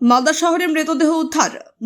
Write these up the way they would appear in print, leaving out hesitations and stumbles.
মালদা শহরে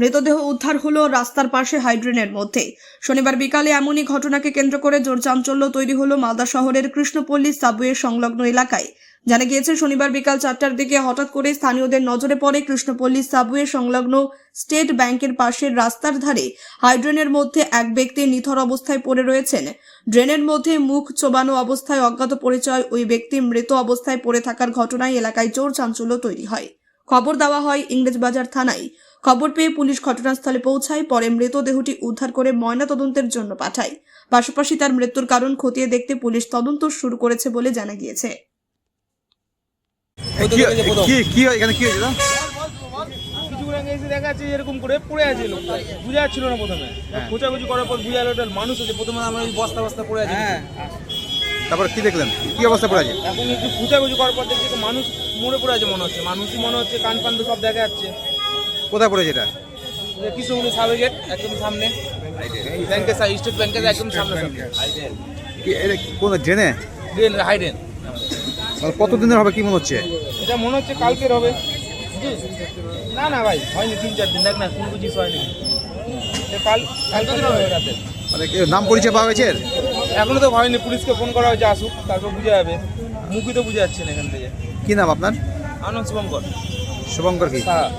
মৃতদেহ উদ্ধার হলো রাস্তার পাশে হাইড্রেনের মধ্যে। শনিবার বিকালে এমনই ঘটনাকে কেন্দ্র করে জোর চাঞ্চল্য তৈরি হলো মালদা শহরের কৃষ্ণপল্লী সাবওয়ে সংলগ্ন এলাকায়। জানা গিয়েছে, শনিবার বিকাল 4টার দিকে হঠাৎ করে স্থানীয়দের নজরে পড়ে কৃষ্ণপল্লী সাবওয়ে সংলগ্ন স্টেট ব্যাংকের পাশের রাস্তার ধারে হাইড্রেনের মধ্যে এক ব্যক্তি নিথর অবস্থায় পড়ে রয়েছেন। ড্রেনের মধ্যে মুখ চোবানো অবস্থায় অজ্ঞাত পরিচয় ওই ব্যক্তি মৃত অবস্থায় পড়ে থাকার ঘটনায় এলাকায় জোর চাঞ্চল্য তৈরি হয়। খবর দেওয়া হয় ইংরেজবাজার থানায়। খবর পেয়ে পুলিশ ঘটনাস্থলে পৌঁছায়। পরে মৃতদেহটি উদ্ধার করে ময়নাতদন্তের জন্য পাঠায়। পাশাপাশি তার মৃত্যুর কারণ খতিয়ে দেখতে পুলিশ তদন্ত শুরু করেছে বলে জানা গিয়েছে। এরকম করে পড়ে আছে, বুঝা যাচ্ছিল না প্রথমে। খোঁজাখুঁজি করার পর বুঝা গেল মানুষ আছে। প্রথমে আমরা বস্তা বস্তা পড়ে আছে। তারপর কি দেখলেন, কি অবস্থা পড়ে আছে? এখন একটু খোঁজাখুঁজি করার পর দেখছি মানুষ মরে পড়ে আছে মনে হচ্ছে। মানুষই মনে হচ্ছে, কান পান তো সব দেখা যাচ্ছে। কোথায় পড়েছে এটা? কৃষ্ণপল্লী সাবওয়ে গেট একদম সামনে, ব্যাংকের স্টেট ব্যাংকের একদম সামনে। কোন ড্রেনে? হাইডেন। কতদিনের হবে কি মনে হচ্ছে? এটা মনে হচ্ছে কালকের হবে। না না ভাই, হয়নি 3-4 দিন। দেখ না, কোনো কিছু হয়নি। কালকে হবে রাতে। নাম পরিচয় পাওয়া গেছে? এখনো তো হয়নি। পুলিশকে ফোন করা হয়েছে, আসুক, তারপর বুঝে যাবে। মুখই তো বুঝে যাচ্ছে না এখান থেকে। কি নাম আপনার? আনন্দ শুভঙ্কর। শুভঙ্কর কি? হ্যাঁ।